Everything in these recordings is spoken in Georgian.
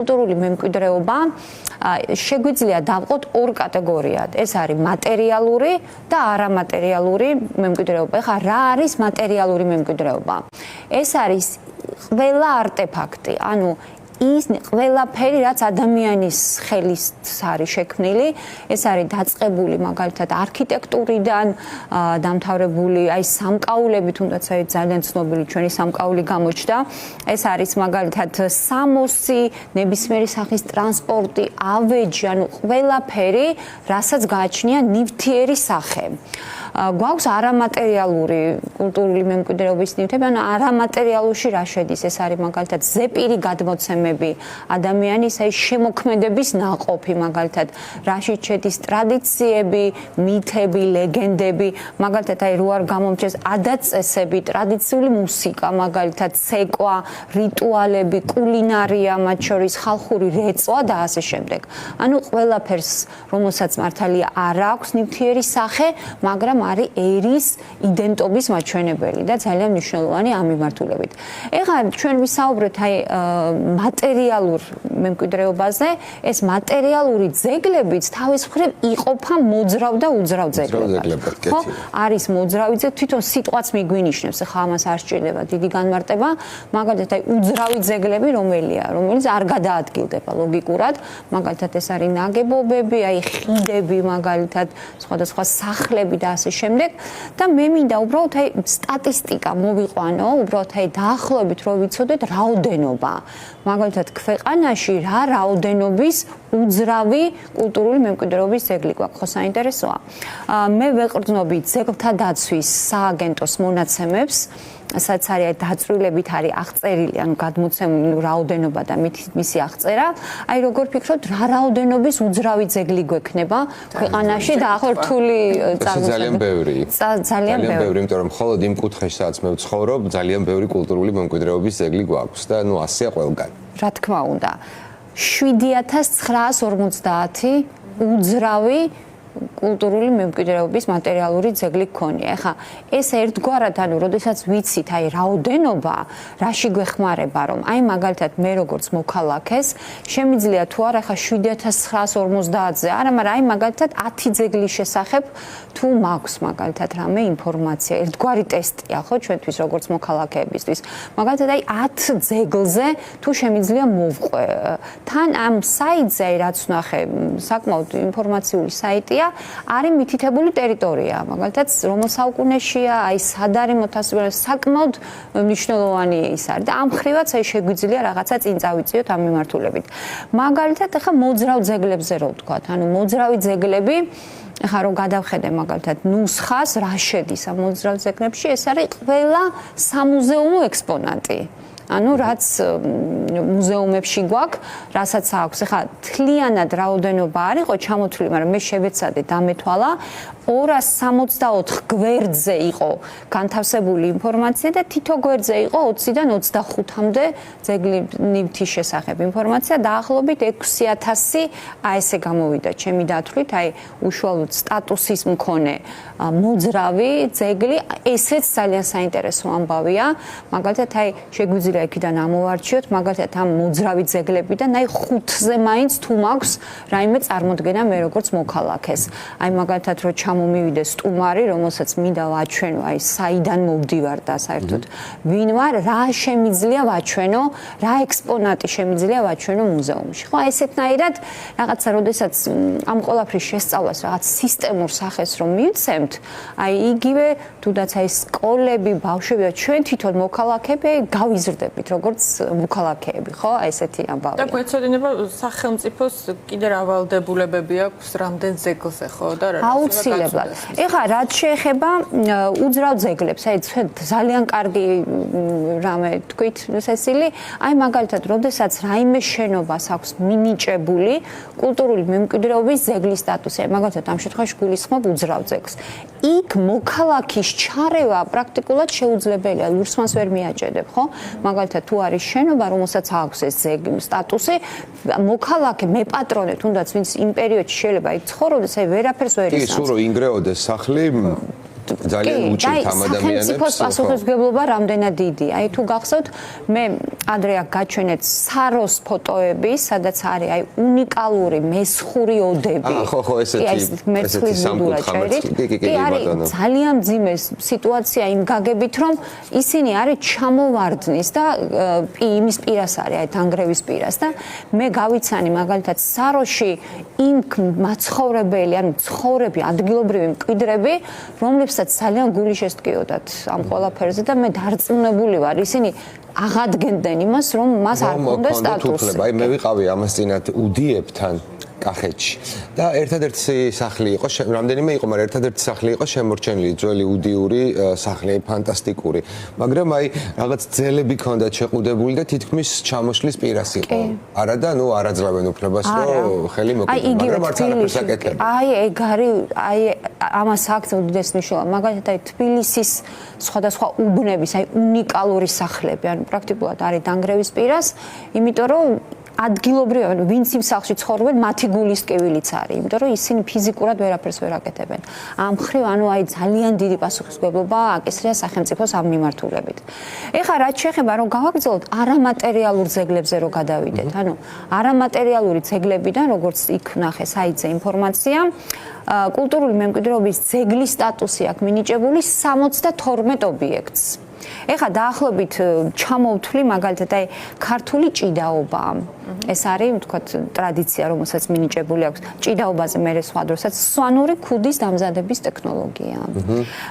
კულტურული მემკვიდრეობა შეგვიძლია დავყოთ ორ კატეგორიად. ეს არის მატერიალური და არამატერიალური მემკვიდრეობა. ეხლა რა არის მატერიალური მემკვიდრეობა? ეს არის ყველა არტეფაქტი, ანუ ის ყველაფერი, რაც ადამიანის ხელის არის შექმნილი, ეს არის დაწყებული მაგალითად არქიტექტურიდან, დამთავრებული აი სამკაულები, თუნდაც აი ძალიან ცნობილი ჩვენი სამკაული გამოჩნდა. ეს არის მაგალითად სამოსი, ნებისმიერი სახის ტრანსპორტი, ავეჯი, ანუ ყველაფერი, რასაც გააჩნია ნივთიერი სახე. გვაქვს არამატერიალური კულტურული მემკვიდრეობის ნივთები, ანუ არამატერიალურში რა შედის? ეს არის მაგალითად ზეპირი გადმოცემები, ადამიანის აი შემოქმედების ნაყოფი, მაგალითად რაშიც შედის ტრადიციები, მითები, ლეგენდები, მაგალითად აი რო არ გამომჩეს ადათ-წესები, ტრადიციული მუსიკა, მაგალითად ცეკვა, რიტუალები, კულინარია, მათ შორის ხალხური რეწვა და ასე შემდეგ. ანუ ყველაფერს, რომელსაც მართალია არ აქვს ნივთიერი სახე, მაგრამ არის ერის იდენტობის მაჩვენებელი და ძალიან მნიშვნელოვანი ამ მიმართულებით. ეხლა ჩვენ ვისაუბრეთ აი მატერიალურ მემკვიდრეობაზე, ეს მატერიალური ძეგლებიც თავის მხრივ იყოფა მოძრავ და უძრავ ძეგლებად. ხო? არის მოძრავი ძეგლი, თვითონ სიტყვაც მიგვინიშნებს, ახლა ამას არ სჭირდება დიდი განმარტება, მაგალითად აი უძრავი ძეგლები რომელია, რომელიც არ გადაადგილდება ლოგიკურად, მაგალითად ეს არის ნაგებობები, აი ხიდები, მაგალითად სხვადასხვა სახლები და ასე შემდეგ და მე მინდა უბრალოდ აი სტატისტიკა მოვიყვანო, უბრალოდ აი დაახლოებით რომ ვიცოდეთ რაოდენობა. მაგალითად ქვეყანაში რა რაოდენობის უძრავი კულტურული მემკვიდრეობის ძეგლი გვაქვს, ხო საინტერესოა. მე ვეყრდნობი ძეგლთა დაცვის სააგენტოს მონაცემებს, სადაც არის დაწვრილებით არის აღწერილი, ანუ გადმოცემული რაოდენობა და მისი აღწერა. აი როგორ ფიქრობთ, რა რაოდენობის უძრავი ძეგლი გვექნება ქვეყანაში და ახლა რთული წარმოშობა. ძალიან ბევრი. ძალიან ბევრი, იმიტომ რომ მხოლოდ იმ კუთხეში, სადაც მე ვცხოვრობ, ძალიან ბევრი კულტურული მემკვიდრეობის ძეგლი გვაქვს და ნუ ასეა ყველგან. რა თქმა უნდა. 7950 უძრავი კულტურული მემკვიდრეობის მატერიალური ძეგლი გქონია. ეხლა ეს ერთგვარად, ანუ როდესაც ვიცით აი რაოდენობა, რაში გვეხმარება, რომ აი მაგალითად მე როგორც მოქალაქეს შემიძლია თუ არა ეხლა 7950-ზე, არა, მაგრამ აი მაგალითად 10 ძეგლის შესახებ თუ მაქვს მაგალითად რამე ინფორმაცია, ერთგვარი ტესტია, ხო, ჩვენთვის როგორც მოქალაქეებისთვის. მაგალითად აი 10 ძეგლზე თუ შემიძლია მოვყვე. თან ამ საიტზე აი რაც ვნახე, საკმაოდ ინფორმაციული საიტია, არის მითითებული ტერიტორია, მაგალითად რომელ საუკუნეშია, აი სად არის მოთავსებული, საკმაოდ მნიშვნელოვანი ის არის და ამ ხრივაც აი შეგვიძლია რაღაცა წინ წავიწიოთ ამ მიმართულებით. მაგალითად ახლა მოძრავ ძეგლებზე რო ვთქვათ, ანუ მოძრავი ძეგლები ახლა რომ გადავხედე მაგალითად ნუსხას, რა შედის ამ მოძრავ ძეგლებში, ეს არის ყველა სამუზეუმო ექსპონატი. ანუ რაც მუზეუმებში გვაქვს, რასაც აქვს, ახლა თლიანად რაოდენობა არ იყო ჩამოთვლილი, მაგრამ მე შევეცადე დამეთვალა 264 გვერდზე იყო განთავსებული ინფორმაცია და თითო გვერდზე იყო 20-დან 25-მდე ძეგლი ნივთის შესახებ ინფორმაცია, დაახლოებით 6000 აი ესე გამოვიდა ჩემი დათვლით, აი უშუალოდ სტატუსის მქონე მოძრავი ძეგლი, ესეც ძალიან საინტერესო ამბავია, მაგალითად აი შეგვიძლია იქიდან ამოვარჩიოთ, მაგალითად ამ მოძრავი ძეგლებიდან აი 5-ზე მაინც თუ მაქვს რაიმე წარმოდგენა მე როგორც მოქალაქეს. აი მაგალითად რომ ჩამომივიდეს სტუმარი, რომელსაც მინდა ვაჩვენო, აი საიდან მოვდივარ და საერთოდ ვინ ვარ, რა შემიძლია ვაჩვენო, რა ექსპონატი შემიძლია ვაჩვენო მუზეუმში. ხო, ესეთნაირად რაღაცა როდესაც ამ ყველაფრის შესწავლას რაღაც სისტემურ სახეს რომ მივცემთ, აი იგივე თუდაც აი სკოლები, ბავშვები, ჩვენ თვითონ მოქალაქეები გავიზრდებით როგორც მოქალაქეები, ხო? აი ესეთი ამბავია. და გვეცოდინება სახელმწიფოს კიდე რა ვალდებულებები აქვს რამდენ ძეგლზე, ხო? და რა აუცილებლად. ეხლა რაც შეეხება უძრავ ძეგლებს, აი ძალიან კარგი რამე თქვით, სესილი, აი მაგალითად, როდესაც რაიმე შენობას აქვს მინიჭებული კულტურული მემკვიდრეობის ძეგლის სტატუსი, მაგალითად ამ შემთხვევაში გულისხმობ უძრავ ძეგლს. იქ მოქალაქის ჩარევა პრაქტიკულად შეუძლებელია, ლურსმანს ვერ მიაჭედებ, ხო? მაგალითად თუ არის შენობა, რომელსაც აქვს ეს სტატუსი, მოქალაქე, მეპატრონე, თუნდაც ვინც იმ პერიოდში შეიძლება იქ ცხოვრობდეს, აი ვერაფერს ვერ ისწავლებს. კი, სულ რო ინგრეოდეს სახლი ძალიან უჭირთ ამ ადამიანებს. სახელმწიფოს პასუხისმგებლობა რამდენად დიდია. აი თუ გახსოვთ, მე ადრე აქ გაჩვენეთ საროს ფოტოები, სადაც არის აი უნიკალური მესხური ოდები. ხო, ესეთი სამკუთხა კი, არის ძალიან მძიმე სიტუაცია იმ გაგებით, რომ ისინი არის ჩამოვარდნის და იმის პირას არის, აი დანგრევის პირას და მე გავიცანი მაგალითად საროში იმ მაცხოვრებელი, ანუ ცხოვრები, ადგილობრივი მკვიდრები, რომლებსაც ძალიან გული შესტკიოდათ ამ ყველაფერზე და მე დარწმუნებული ვარ, ისინი აღადგენდნენ იმას, რომ მას არ ჰქონდა სტატუსი. აი მე ვიყავი ამას წინათ უდიებთან კახეთში და ერთადერთი სახლი იყო, რამდენიმე იყო, მაგრამ ერთადერთი სახლი იყო შემორჩენილი, ძველი უდიური სახლი, ფანტასტიკური. მაგრამ აი რაღაც ძელები ჰქონდათ შეყუდებული და თითქმის ჩამოშლის პირას იყო. არა და ნუ არ აძლევენ უფლებას, რომ ხელი მოკიდონ, მაგრამ არც არაფერს აკეთებენ. აი ეგ არის, აი ამას აქვს უდიდეს მნიშვნელობა. მაგალითად აი თბილისის სხვადასხვა უბნების, აი უნიკალური სახლები, ანუ პრაქტიკულად არის დანგრევის პირას, იმიტომ რომ ადგილობრივი, ანუ ვინც იმ სახლში ცხოვრობენ, მათი გულის ტკივილიც არის, იმიტომ რომ ისინი ფიზიკურად ვერაფერს ვერ აკეთებენ. ამ მხრივ, ანუ აი ძალიან დიდი პასუხისმგებლობა აკისრია სახელმწიფოს ამ მიმართულებით. ეხლა რაც შეეხება, რომ გავაგრძელოთ არამატერიალურ ძეგლებზე რომ გადავიდეთ, ანუ არამატერიალური ძეგლებიდან, როგორც იქ ნახე საიტზე ინფორმაცია, კულტურული მემკვიდრეობის ძეგლის სტატუსი აქვს მინიჭებული 72 ობიექტს. ეხლა დაახლოებით ჩამოვთვლი მაგალითად აი ქართული ჭიდაობა. ეს არის ვთქვათ ტრადიცია, რომელსაც მინიჭებული აქვს ჭიდაობაზე მე სხვა დროსაც სვანური ქუდის დამზადების ტექნოლოგია.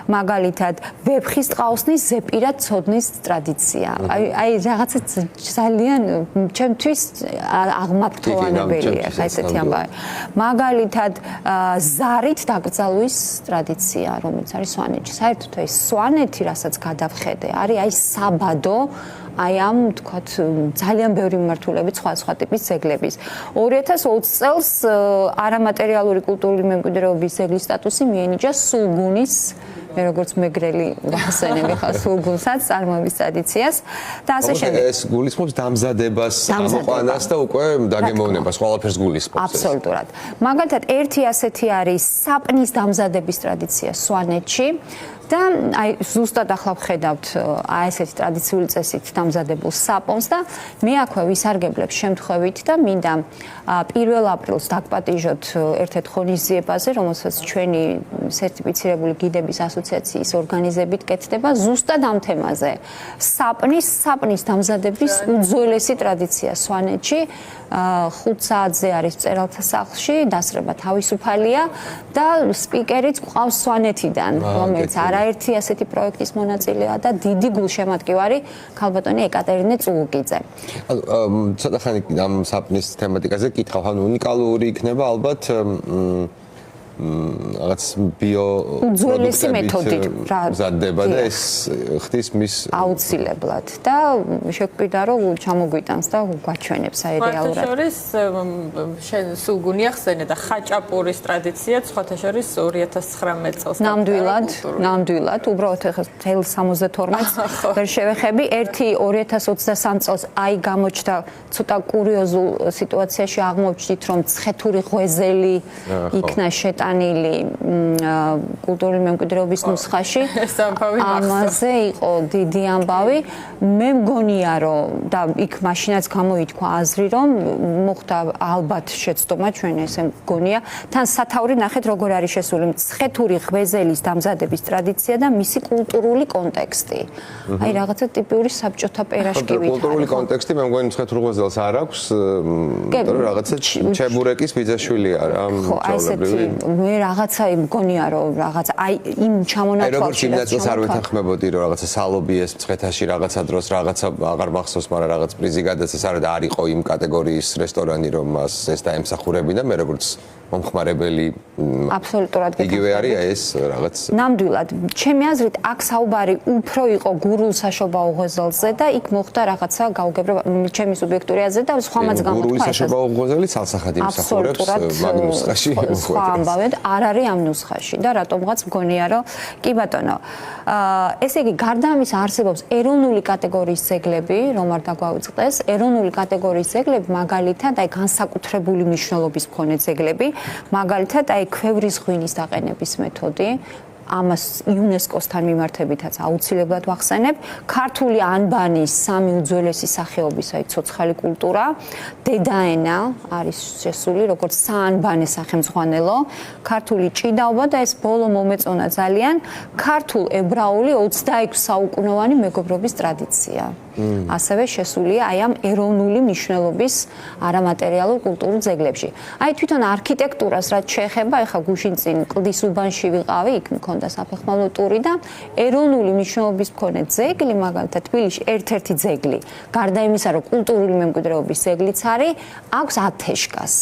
მაგალითად ვეფხის ტყაოსნის ზეპირად ცოდნის ტრადიცია. აი რაღაცა ძალიან ჩემთვის აღმაფრთოვანებელია ესეთი ამბავი. მაგალითად ზარით დაკრძალვის ტრადიცია, რომელიც არის სვანეთში. საერთოდ ეს სვანეთი, რასაც გადავხედე, არის აი საბადო აი ამ თქვათ ძალიან ბევრი მიმართულებით სხვა ტიპის ძეგლების. 2020 წელს არამატერიალური კულტურული მემკვიდრეობის ძეგლის სტატუსი მიენიჭა სულგუნის, მე როგორც მეგრელი ვახსენებ ხა სულგუნსაც წარმოების ტრადიციას და ასე შემდეგ. ეს გულისხმობს დამზადებას, ამოყვანას და უკვე დაგემოვნებას, ყველაფერს გულისხმობს. აბსოლუტურად. მაგალითად ერთი ასეთი არის საპნის დამზადების ტრადიცია სვანეთში. და აი ზუსტად ახლა ვხედავთ აი ესეთი ტრადიციული წესით დამზადებულ საპონს და მე აქვე ვისარგებლებ შემთხვევით და მინდა 1 აპრილს დაგპატიჟოთ ერთ-ერთ ღონისძიებაზე, რომელსაც ჩვენი სერტიფიცირებული გიდების ასოციაციის ორგანიზებით კეთდება ზუსტად ამ თემაზე. საპნის დამზადების უძველესი ტრადიცია სვანეთში 5 საათზე არის მწერალთა სახლში, დასრება თავისუფალია და სპიკერიც ყავს სვანეთიდან, რომელიც არაერთი ასეთი პროექტის მონაწილეა და დიდი გულშემატკივარი ქალბატონი ეკატერინე წულუკიძე. ანუ ცოტა ხანი ამ საპნის თემატიკაზე კითხავ, ანუ უნიკალური იქნება ალბათ რაღაც ბიო უძველესი მეთოდით მზადდება და ეს ხდის მის აუცილებლად და შეგვიდა რომ ჩამოგვიტანს და გვაჩვენებს აი რეალურად. შორის შენ სულგუნი ახსენე და ხაჭაპურის ტრადიციაც ხოთაშორის 2019 წელს ნამდვილად უბრალოდ ახლა 72-ს ვერ შევეხები. ერთი 2023 წელს აი გამოჩნდა ცოტა კურიოზულ სიტუაციაში აღმოჩნდით რომ ცხეთური ღვეზელი იქნა შეტანილი კულტურული მემკვიდრეობის ნუსხაში. ამაზე იყო დიდი ამბავი. მე მგონია რომ და იქ მაშინაც გამოითქვა აზრი რომ მოხდა ალბათ შეცდომა ჩვენ ესე მგონია. თან სათაური ნახეთ როგორ არის შესული ცხეთური ღვეზელის დამზადების ტრადიცია და მისი კულტურული კონტექსტი. აი რაღაცა ტიპური საბჭოთა პერაშკივით. კულტურული კონტექსტი მე მგონი ცხეთურ ღვეზელს არ აქვს, იმიტომ რომ რაღაცა ჩებურეკის ბიძაშვილი არა ამ ჩავლებრივი. მე რაღაცა მგონია რომ რაღაცა აი იმ ჩამონათვალში აი როგორც იმ ნაწილს არ ვეთანხმებოდი რომ რაღაცა სალობიეს მცხეთაში რაღაცა დროს რაღაცა აღარ მახსოვს, მაგრამ რაღაც პრიზი გადაცეს არა და არ იყო იმ კატეგორიის რესტორანი რომ მას ეს დაემსახურებინა, მე როგორც მომხმარებელი აბსოლუტურად იგივე არის ეს რაღაც ნამდვილად ჩემი აზრით აქ საუბარი უფრო იყო გურულ საშობაო ღვეზელზე და იქ მოხდა რაღაცა გაუგებრობა ჩემი სუბიექტური აზრით და სხვამაც გამოთქვა გურული საშობაო ღვეზელი ცალსახად იმსახურებს მაგ ნუსხაში ამბავად არ არის ამ ნუსხაში და რატომღაც მგონია რომ კი ბატონო ესე იგი გარდა ამის არსებობს ეროვნული კატეგორიის ძეგლები რომ არ დაგვაუწყდეს ეროვნული კატეგორიის ძეგლები მაგალითად აი განსაკუთრებული მნიშვნელობის მქონე ძეგლები მაგალითად აი ქვევრის ღვინის დაყენების მეთოდი ამას იუნესკოსთან მიმართებითაც აუცილებლად ვახსენებ. ქართული ანბანის სამი უძველესი სახეობის, აი ცოცხალი კულტურა, დედაენა არის შესული როგორც საანბანე სახელმძღვანელო, ქართული ჭიდაობა და ეს ბოლო მომეწონა ძალიან ქართულ ებრაული 26 საუკუნოვანი მეგობრობის ტრადიცია. ასევე შესულია აი ამ ეროვნული მნიშვნელობის არამატერიალურ კულტურულ ძეგლებში. აი თვითონ არქიტექტურას რაც შეეხება, ეხლა გუშინ წინ კლდის უბანში ვიყავი, იქ მქონდა საფეხმავლო ტური და ეროვნული მნიშვნელობის მქონე ძეგლი, მაგალითად თბილისში ერთ-ერთი ძეგლი, გარდა იმისა, რომ კულტურული მემკვიდრეობის ძეგლიც არის, აქვს ათეშკას.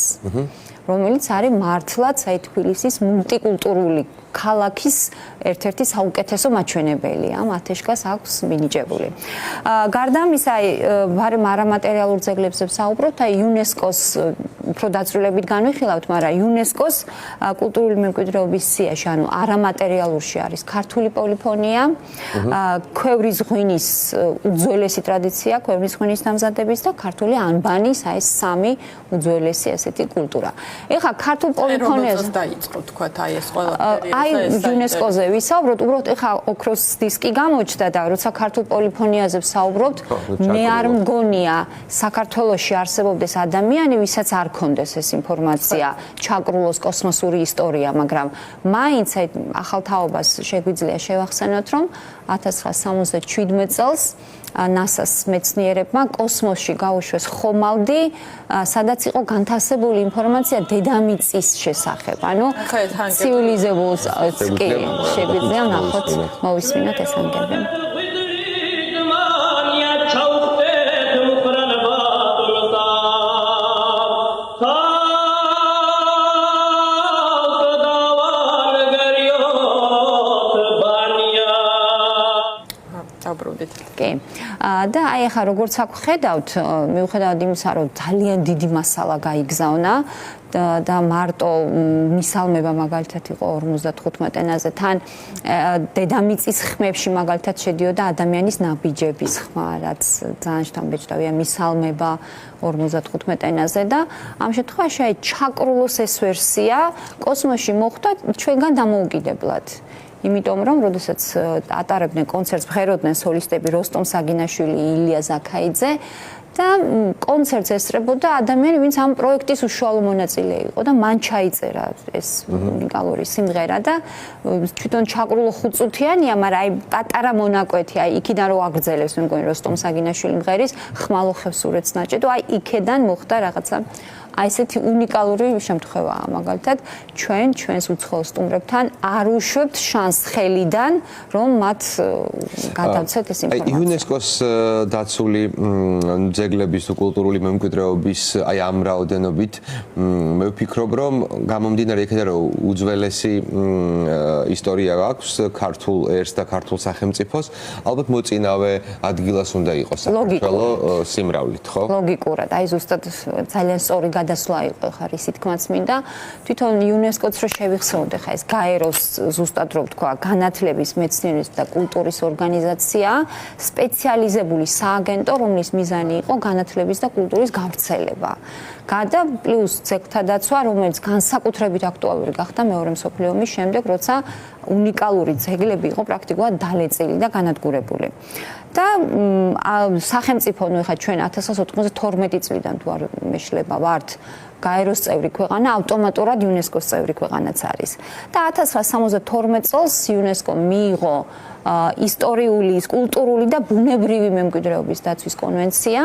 რომელიც არის მართლაც აი თბილისის მულტიკულტურული ქალაქის ერთ-ერთი საუკეთესო მაჩვენებელია. ათეშკას აქვს მინიჭებული. გარდა ამისა, ვარემ არამატერიალურ ძეგლებზე ვსაუბრობთ, აი იუნესკოს უფრო დაწვრილებით განვიხილავთ, მაგრამ იუნესკოს კულტურული მემკვიდრეობის სიაში, ანუ არამატერიალურში არის ქართული პოლიფონია, ქვევრის ღვინის უძველესი ტრადიცია, ქვევრის ღვინის დამზადების და ქართული ანბანის აი სამი უძველესი ასეთი კულტურა. ეხლა ქართულ პოლიფონიაზე დაიწყო თქვა აი ეს ყველაფერი. აი იუნესკოზე ვისაუბროთ, უბრალოდ ეხლა ოქროს დისკი გამოჩნდა და როცა ქართულ პოლიფონიაზე ვსაუბრობთ, მე არ მგონია საქართველოში არსებობდეს ადამიანი, ვისაც არ ქონდეს ეს ინფორმაცია, ჩაკრულოს კოსმოსური ისტორია, მაგრამ მაინც აი ახალ თაობას შეგვიძლია შევახსენოთ, რომ 1977 წელს NASA-ს მეცნიერებმა კოსმოსში გაუშვეს ხომალდი, სადაც იყო განთავსებული ინფორმაცია დედამიწის შესახებ. ანუ ცივილიზებულს კი შეგვიძლია ნახოთ, მოვისმინოთ ეს ანგები. კი. და აი ახლა როგორც აქ ხედავთ, მიუხედავად იმისა, რომ ძალიან დიდი მასალა გაიგზავნა და მარტო მისალმება მაგალითად იყო 55 ენაზე, თან დედამიწის ხმებში მაგალითად შედიოდა ადამიანის ნაბიჯების ხმა, რაც ძალიან შთამბეჭდავია მისალმება 55 ენაზე და ამ შემთხვევაში აი ჩაკრულოს ეს ვერსია კოსმოსში მოხვდა ჩვენგან დამოუკიდებლად. იმიტომ რომ როდესაც ატარებდნენ კონცერტს მღეროდნენ სოლისტები როსტომ საგინაშვილი, ილია ზაქაიძე და კონცერტს ესწრებოდა ადამიანი, ვინც ამ პროექტის უშუალო მონაწილე იყო და მან ჩაიწერა ეს უნიკალური სიმღერა და თვითონ ჩაკრულო ხუთწუთიანია, მაგრამ აი პატარა მონაკვეთი, აი იქიდან რო აგრძელებს, მე მგონი როსტომ საგინაშვილი მღერის ხმალოხევს ურეც ნაჭედო, აი იქედან მოხდა რაღაცა აი ესეთი უნიკალური შემთხვევაა, მაგალითად, ჩვენს უცხოელ სტუმრებთან არ უშვებთ შანსს ხელიდან, რომ მათ გადავცეთ ეს ინფორმაცია. იუნესკოს დაცული ძეგლების თუ კულტურული მემკვიდრეობის აი ამ რაოდენობით მე ვფიქრობ, რომ გამომდინარე იქიდან, რომ უძველესი ისტორია აქვს ქართულ ერს და ქართულ სახელმწიფოს, ალბათ მოწინავე ადგილას უნდა იყოს საქართველოს სიმრავლით, ხო? ლოგიკურად, აი ზუსტად ძალიან სწორი დასვლა იყო ხარ ისე თქმაც მინდა თვითონ იუნესკოც რო შევიხსენოთ ხა ეს გაეროს ზუსტად რო ვთქვა განათლების მეცნიერების და კულტურის ორგანიზაცია სპეციალიზებული სააგენტო რომლის მიზანი იყო განათლების და კულტურის გავრცელება გადა პლუს ძეგლთა დაცვა რომელიც განსაკუთრებით აქტუალური გახდა მეორე მსოფლიო ომის შემდეგ როცა უნიკალური ძეგლები იყო პრაქტიკულად დალეწილი და განადგურებული და სახელმწიფო ნუ ხა ჩვენ 1992 წლიდან თუ არ მეშლება ვართ გაეროს წევრი ქვეყანა ავტომატურად იუნესკოს წევრი ქვეყანაც არის და 1972 წელს იუნესკო მიიღო ისტორიული, კულტურული და ბუნებრივი მემკვიდრეობის დაცვის კონვენცია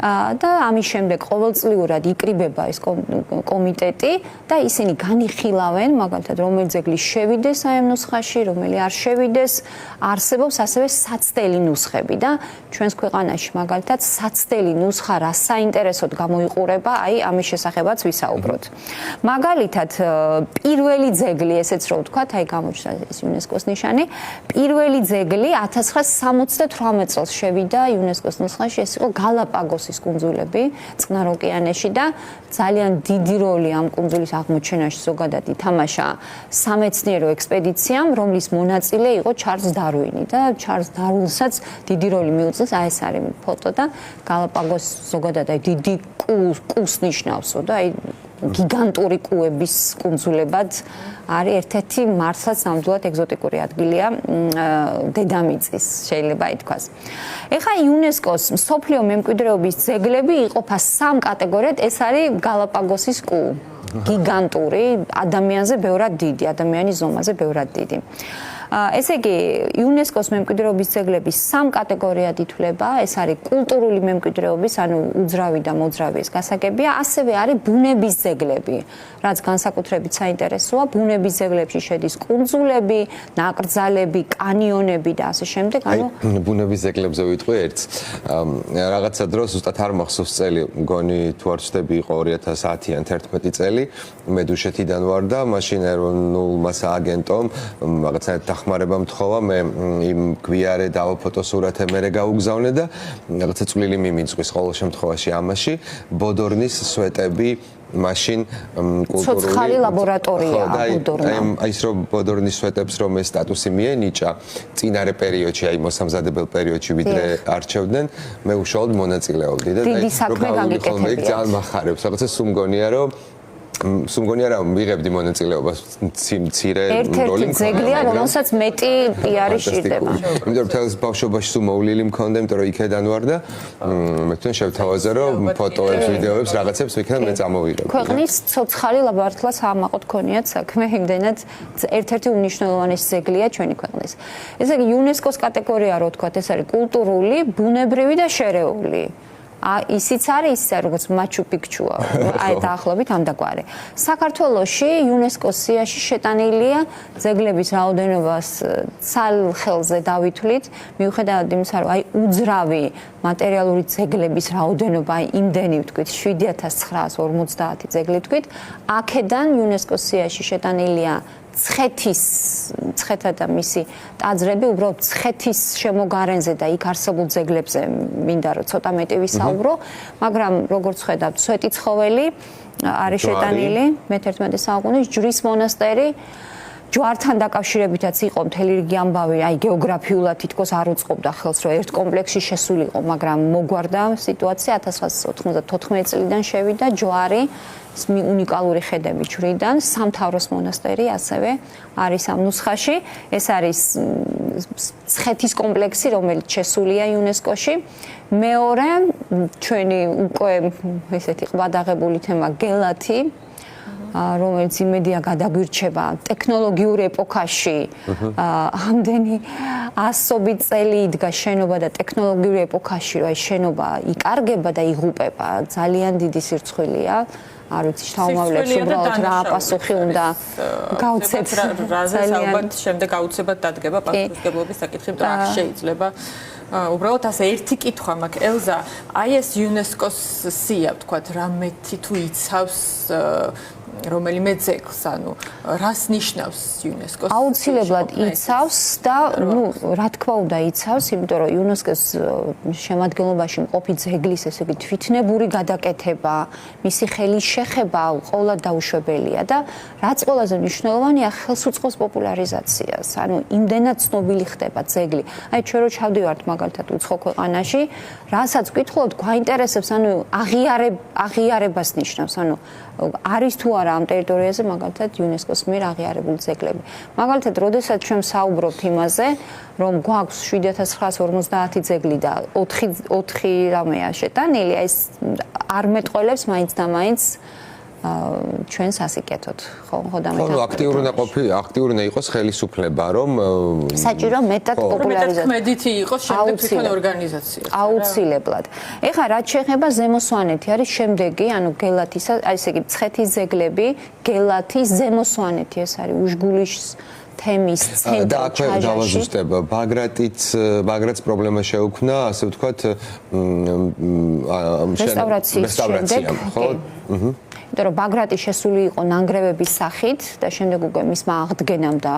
და ამის შემდეგ ყოველწლიურად იკრიბება ეს კომიტეტი და ისინი განიხილავენ მაგალითად რომელი ძეგლი შევიდეს აი ამ ნუსხაში, რომელი არ შევიდეს, არსებობს ასევე საცდელი ნუსხები და ჩვენს ქვეყანაში მაგალითად საცდელი ნუსხა რა საინტერესოდ გამოიყურება, აი ამის შესახებაც ვისაუბროთ. მაგალითად პირველი ძეგლი, ესეც რო ვთქვათ, აი გამოჩნდა ეს იუნესკოს ნიშანი, პირველი ძეგლი 1978 წელს შევიდა იუნესკოს ნუსხაში, ეს იყო გალაპაგოსის კუნძულები წყნარ ოკეანეში და ძალიან დიდი როლი ამ კუნძულის აღმოჩენაში ზოგადად ითამაშა სამეცნიერო ექსპედიციამ, რომლის მონაწილე იყო ჩარლზ დარვინი და ჩარლზ დარვინსაც დიდი როლი მიუწევს, აი ეს არის ფოტო და გალაპაგოს ზოგადად აი დიდი კუს ნიშნავსო და აი გიგანტური კუების კუნძულებად არის ერთ-ერთი მართლაც ნამდვილად ეგზოტიკური ადგილია დედამიწის შეიძლება ითქვას. ეხლა იუნესკოს მსოფლიო მემკვიდრეობის ძეგლები იყოფა 3 კატეგორიად, ეს არის გალაპაგოსის კუ. გიგანტური, ადამიანზე ბევრად დიდი, ადამიანის ზომაზე ბევრად დიდი. ესე იგი, იუნესკოს მემკვიდრეობის ძეგლების 3 კატეგორიად ითვლება, ეს არის კულტურული მემკვიდრეობის, ანუ უძრავი და მოძრავის გასაგებია, ასევე არის ბუნების ძეგლები, რაც განსაკუთრებით საინტერესოა, ბუნების ძეგლებში შედის კუნძულები, ნაკრძალები, კანიონები და ასე შემდეგ, ანუ ბუნების ძეგლებზე ვიტყვი ერთს. რაღაცა დროს ზუსტად არ მახსოვს წელი, მგონი თუ არ ვცდები იყო 2010-იან 11 წელი, მე დუშეთიდან ვარ და მაშინ ეროვნულმა სააგენტომ რაღაცა ხმარება მთხოვა მე იმ გვიარე დავაფოტოსურათე მე გაუგზავნე და რაღაცა წვლილი მიმიწვის ყოველ შემთხვევაში ამაში ბოდორნის სვეტები მაშინ კულტურული ცოცხალი ლაბორატორია ბოდორნა აი ის რომ ბოდორნის სვეტებს რომ ეს სტატუსი მიენიჭა წინარე პერიოდში აი მოსამზადებელ პერიოდში ვიდრე არჩევდნენ მე უშუალოდ მონაწილეობდი და დიდი საქმე გაგიკეთებია ძალიან მახარებს რაღაცა სუმგონია რომ სუმგონია რა მიღებდი მონაწილეობას მცირე როლი ერთ-ერთი ძეგლია რომელსაც მეტი პიარი სჭირდება იმიტომ რომ თელს ბავშვობაში სულ მოვლილი მქონდა იმიტომ რომ იქედან ვარ და მე თვითონ შევთავაზე რომ ფოტოებს ვიდეოებს რაღაცებს ვიქნებ მე წამოვიღებ ქვეყნის ცოცხალი ლაბორატორია საამაყოდ ქონიათ საქმე იმდენად ერთ-ერთი უნიშნელოვანესი ძეგლია ჩვენი ქვეყნის ესე იგი იუნესკოს კატეგორია რო თქვა ეს არის კულტურული ბუნებრივი და შერეული ისიც არის ისე როგორც მაჩუ პიქჩუა აი დაახლოებით ამდაგვარი საქართველოში იუნესკოს სიაში შეტანილია ძეგლების რაოდენობას ცალ ხელზე დავითვლით მიუხედავად იმისა რომ აი უძრავი მატერიალური ძეგლების რაოდენობა იმდენი ვთქვით 7950 ძეგლი ვთქვით აქედან იუნესკოს სიაში შეტანილია ცხეთა და მისი ტაძრები უბრალოდ ცხეთის შემოგარენზე და იქ არსებულ ძეგლებზე მინდა რომ ცოტა მეტი ვისაუბრო, მაგრამ როგორც ხედავთ, სვეტი ცხოველი არის შეტანილი მე-11 საუკუნის ჯვრის მონასტერი ჯვართან დაკავშირებითაც იყო მთელი რიგი ამბავი, აი გეოგრაფიულად თითქოს არ უწყობდა ხელს, რომ ერთ კომპლექსში შესულიყო, მაგრამ მოგვარდა სიტუაცია 1994 წლიდან შევიდა ჯვარი უნიკალური ხედები ჯვრიდან, სამთავროს მონასტერი ასევე არის ამ ნუსხაში. ეს არის ცხეთის კომპლექსი, რომელიც შესულია იუნესკოში. მეორე ჩვენი უკვე ესეთი ყვადაღებული თემა გელათი რომელიც იმედია გადაგვირჩება ტექნოლოგიურ ეპოქაში ამდენი ასობით წელი იდგა შენობა და ტექნოლოგიურ ეპოქაში რომ აი შენობა იკარგება და იღუპება ძალიან დიდი სირცხვილია არ ვიცი შთამომავლებს უბრალოდ რა პასუხი უნდა გავცეთ ძალიან შემდეგ აუცილებლად დადგება პასუხისმგებლობის საკითხი იმიტომ რომ აქ შეიძლება უბრალოდ ასე ერთი კითხვა მაქვს ელზა აი ეს იუნესკოს სია ვთქვათ რამეთი თუ იცავს რომელიმე ძეგლს, ანუ რას ნიშნავს იუნესკოს? აუცილებლად იცავს და, ну, რა თქმა უნდა იცავს, იმიტომ რომ იუნესკოს შემადგენლობაში მყოფი ძეგლის, ესე იგი, თვითნებური გადაკეთება, მისი ხელის შეხება ყოველად დაუშვებელია და რაც ყველაზე მნიშვნელოვანია, ხელს უწყობს პოპულარიზაციას. ანუ იმდენად ცნობილი ხდება ძეგლი. აი, ჩვენ რო ჩავდივართ მაგალითად უცხო ქვეყანაში, რასაც ვკითხულობთ, გვაინტერესებს, ანუ აღიარებას ნიშნავს, ანუ არის თუ არა ამ ტერიტორიაზე მაგალითად იუნესკოს მიერ აღიარებული ძეგლები. მაგალითად, როდესაც ჩვენ საუბრობთ იმაზე, რომ გვაქვს 7950 ძეგლი და 4 რამეა შეტანილი, ეს არ მეტყველებს მაინც და მაინც ჩვენს ასიკეთოთ, ხო და მეტად. ხო, აქტიური უნდა იყოს ხელისუფლება, რომ საჭირო მეტად პოპულარიზაცია. მეტი იყოს შემდეგ თვითონ ორგანიზაცია. აუცილებლად. ეხლა რაც შეეხება ზემოსვანეთი არის შემდეგი, ანუ გელათისა, აი ესე იგი ცხეთის ძეგლები, გელათი, ზემოსვანეთი ეს არის უშგულის თემის ცენტრი. და აქვე დავაზუსტებ, ბაგრატს პრობლემა შეუქმნა, ასე ვთქვათ, რესტავრაციამ, ხო? იმიტომ რომ ბაგრატი შესული იყო ნანგრევების სახით და შემდეგ უკვე მისმა აღდგენამ და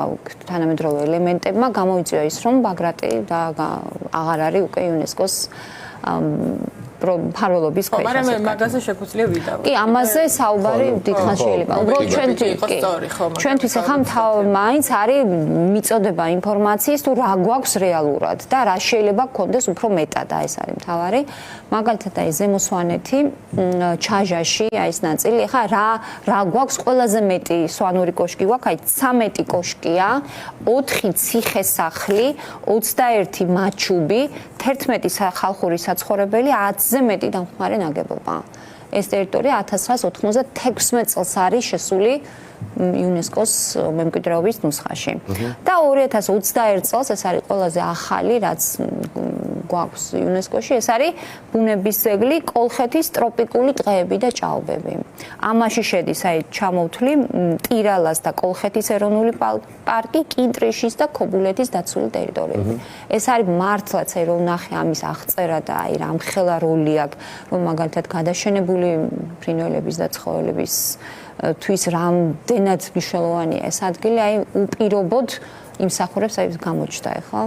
თანამედროვე ელემენტებმა გამოიწვია ის რომ ბაგრატი და აღარ არის უკვე იუნესკოს მფარველობის ქვეშ. მაგრამ მაგაზე შეგვიძლია ვიდავოთ. კი, ამაზე საუბარი დიდხანს შეიძლება. უბრალოდ ჩვენთვის ახლა მაინც არის მიწოდება ინფორმაციის თუ რა გვაქვს რეალურად და რა შეიძლება გქონდეს უფრო მეტად, ეს არის მთავარი. მაგალითად აი ზემო სვანეთი, ჩაჟაში, აი ეს ნაწილი, ახლა რა გვაქვს ყველაზე მეტი სვანური კოშკი გვაქვს, აი 13 კოშკია, 4 ციხე-სახლი, 21 მაჩუბი, 11 ხალხური საცხოვრებელი, 10-ზე მეტი დამხმარე ნაგებობა. ეს ტერიტორია 1996 წელს არის შესული იუნესკოს მემკვიდრეობის ნუსხაში. და 2021 წელს ეს არის ყველაზე ახალი, რაც გვაქვს იუნესკოში, ეს არის ბუნების ძეგლი კოლხეთის ტროპიკული ტყეები და ჭაობები. ამაში შედის აი ჩამოვთვლი ტირალას და კოლხეთის ეროვნული პარკი, კინტრიშის და ქობულეთის დაცული ტერიტორიები. ეს არის მართლაც აი რომ ნახე ამის აღწერა და აი რამხელა როლი აქვს, რომ მაგალითად გადაშენებული ფრინველების და ცხოველების თვის რამდენად მნიშვნელოვანია ეს ადგილი, აი უპირობოდ იმსახურებს აი გამოჩნდა ახლა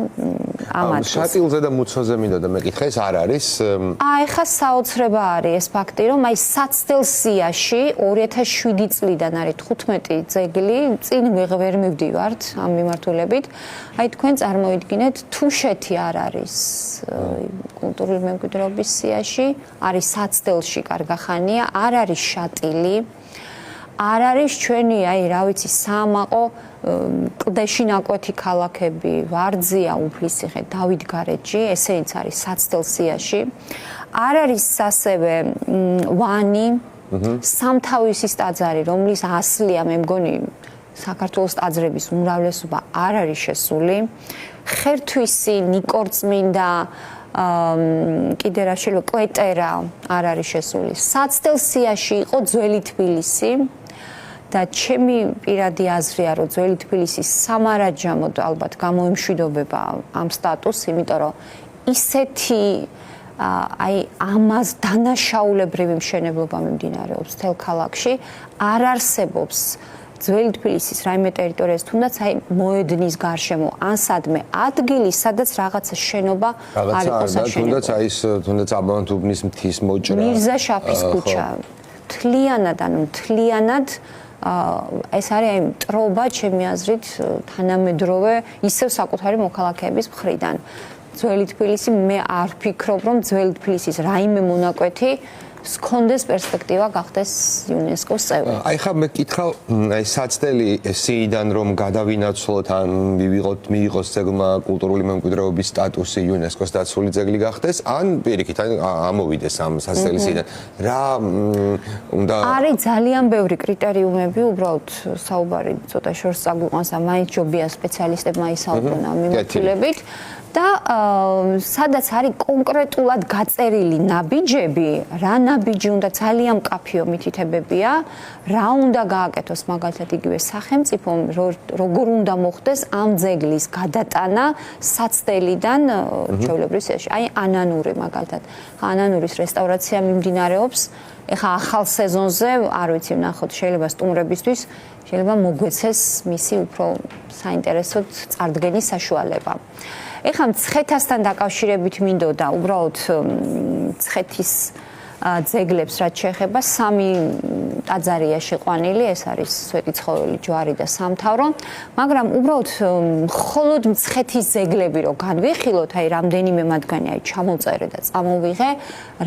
ამ ადგილს. შატილზე და მუცოზე მინდოდა მეკითხა, ეს არ არის? აი ხა საოცრება არის ეს ფაქტი, რომ აი საცდელ სიაში 2007 წლიდან არის 15 ძეგლი, წინ ვერ მივდივართ ამ მიმართულებით. აი თქვენ წარმოიდგინეთ, თუშეთი არ არის კულტურული მემკვიდრეობის სიაში, არის საცდელში კარგახანია, არ არის შატილი. არ არის ჩვენი აი რა ვიცი საამაყო კლდეში ნაკვეთი ქალაქები, ვარძია, უფლისციხე, დავითგარეჯი, ესეც არის საცდელ სიაში. არ არის ასევე ვანი, სამთავისის ტაძარი, რომლის ასლია მე მგონი საქართველოს ტაძრების უმრავლესობა არ არის შესული. ხერთვისი, ნიკორწმინდა კიდე რა შეიძლება კვეტერა არ არის შესული. საცდელ სიაში იყო ძველი თბილისი და ჩემი პირადი აზრია, რომ ძველი თბილისის სამარაჯამოდ ალბათ გამოიმშვიდობება ამ სტატუსს, იმიტომ რომ ისეთი აი ამას დანაშაულებრივი მშენებლობა მიმდინარეობს თელ ქალაქში, არ არსებობს ძველი თბილისის რაიმე ტერიტორიაზე, თუნდაც აი მოედნის გარშემო, ან სადმე ადგილი, სადაც რაღაცა შენობა არ იყოს აშენებული. თუნდაც აი თუნდაც აბანთუბნის მთის მოჭრა. მირზა შაფის ქუჩა. თლიანად ეს არის აი მტრობა ჩემი აზრით თანამედროვე ისევ საკუთარი მოქალაქეების მხრიდან. ძველი თბილისი მე არ ვფიქრობ, რომ ძველი თბილისის რაიმე მონაკვეთი სქონდეს პერსპექტივა გახდეს იუნესკოს წევრი. აი ხა მე კითხავ, აი საცდელი სიიდან რომ გადავინაცვლოთ ან მიიღოს ძეგლმა კულტურული მემკვიდრეობის სტატუსი იუნესკოს დაცული ძეგლი გახდეს, ან პირიქით ამოვიდეს ამ საცდელი სიიდან. რა უნდა არის ძალიან ბევრი კრიტერიუმები, უბრალოდ საუბარი ცოტა შორს წაგვიყვანს და მაინც ჯობია სპეციალისტებმა ისაუბრონ ამ მიმართულებით. და სადაც არის კონკრეტულად გაწერილი ნაბიჯები, რა ნაბიჯი უნდა ძალიან მკაფიო მითითებებია, რა უნდა გააკეთოს მაგალითად იგივე სახელმწიფომ, როგორ უნდა მოხდეს ამ ძეგლის გადატანა საცდელიდან ჩვეულებრივ სიაში. აი ანანური მაგალითად. ანანურის რესტავრაცია მიმდინარეობს. ეხა ახალ სეზონზე, არ ვიცი, ვნახოთ, შეიძლება სტუმრებისთვის, შეიძლება მოგვეცეს მისი უფრო საინტერესოდ წარდგენის საშუალება. ეხლა მცხეთასთან დაკავშირებით მინდოდა უბრალოდ მცხეთის ძეგლებს რაც შეეხება 3 ტაძარია შეყვანილი, ეს არის სვეტი ცხოველი, ჯვარი და სამთავრო, მაგრამ უბრალოდ მხოლოდ მცხეთის ძეგლები რო განვიხილოთ, აი რამდენიმე მათგანი აი ჩამოწერე და წამოვიღე,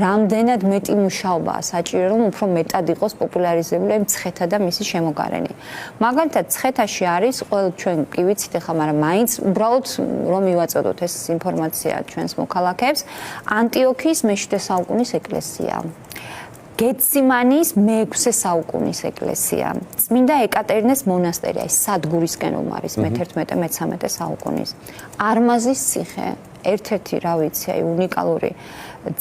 რამდენად მეტი მუშაობაა საჭირო, რომ უფრო მეტად იყოს პოპულარიზებული მცხეთა და მისი შემოგარენი. მაგალითად, მცხეთაში არის, ყველა ჩვენ კი ვიცით ახლა, მაგრამ მაინც უბრალოდ რომ მივაწოდოთ ეს ინფორმაცია ჩვენს მოქალაქეებს, ანტიოქიის მე-7 საუკუნის ეკლესია. გეციმანის მე-6 საუკუნის ეკლესია. წმინდა ეკატერინეს მონასტერი, აი სადგურისკენ რომ არის მე-11-მე-13 საუკუნის. არმაზის ციხე, ერთ-ერთი რა ვიცი, აი უნიკალური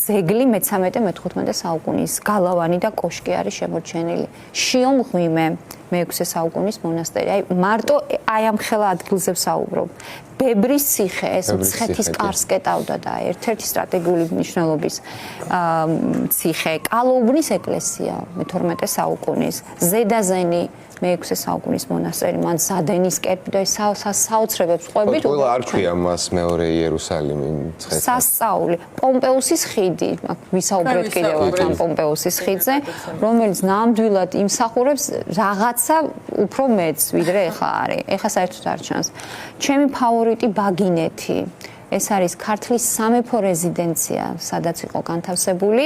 ძეგლი მე-13-მე-15 საუკუნის, გალავანი და კოშკი არის შემორჩენილი. შიომღვიმე მე-6 საუკუნის მონასტერი. აი მარტო აი ამ ხელა ადგილზე ვსაუბრობ. ბებრის ციხე, ეს მცხეთის კარს კეტავდა და ერთ-ერთი სტრატეგიული მნიშვნელობის ციხე, კალოუბნის ეკლესია მე-12 საუკუნის, ზედაზენი მე-6 საუკუნის მონასტერი, მან ზადენის კერპი და საოცრებებს ყვებით. ყველა არ ქვია მას მეორე იერუსალიმი მცხეთს. სასწაული, პომპეუსის ხიდი, აქ ვისაუბრეთ კიდევ ამ პომპეუსის ხიდზე, რომელიც ნამდვილად იმსახურებს რაღაცა უფრო მეც, ვიდრე ეხა არის. ეხა საერთოდ არ ჩანს. ჩემი ფავორიტი ბაგინეთი. ეს არის ქართლის სამეფო რეზიდენცია, სადაც იყო განთავსებული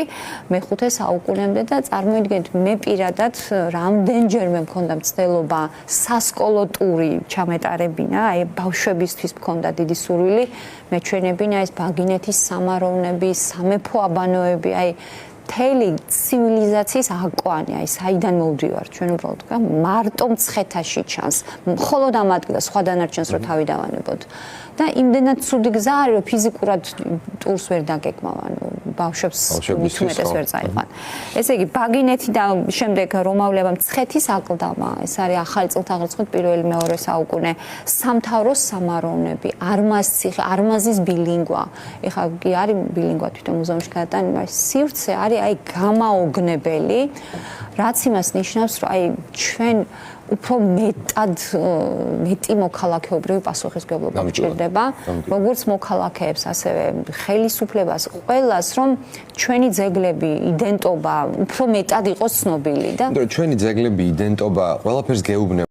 მე-5 საუკუნემდე და წარმოიდგინეთ, მე პირადად რამდენჯერმე მქონდა მცდელობა სასკოლო ტური ჩამეტარებინა, აი ბავშვებისთვის მქონდა დიდი სურვილი, მეჩვენებინა ეს ბაგინეთის სამაროვნები, სამეფო აბანოები, აი მთელი ცივილიზაციის აკვანი, აი საიდან მოვდივარ ჩვენ უბრალოდ თქვა, მარტო მცხეთაში ჩანს, მხოლოდ ამ ადგილას, სხვა დანარჩენს რო თავი დავანებოთ. და იმდენად ცუდი გზა არის, რომ ფიზიკურად ტურს ვერ დაგეკმავან, ბავშვებს უმეტეს ვერ წაიყვან. ესე იგი, ბაგინეთი და შემდეგ რომაულებამ მცხეთის აკლდამა, ეს არის ახალი წელთაღრიცხვით პირველი მეორე საუკუნე, სამთავროს სამაროვნები, არმაზ ციხე, არმაზის ბილინგვა. ეხლა კი არის ბილინგვა თვითონ მუზეუმში გადატანილი, მაგრამ სივრცე არის აი გამაოგნებელი, რაც იმას ნიშნავს, რომ აი ჩვენ უფრო მეტი მოქალაქეობრივი პასუხისმგებლობა გვჭირდება, როგორც მოქალაქეებს, ასევე ხელისუფლებას, ყველას, რომ ჩვენი ძეგლები, იდენტობა უფრო მეტად იყოს ცნობილი და ჩვენი ძეგლები, იდენტობა, ყველაფერს გეუბნება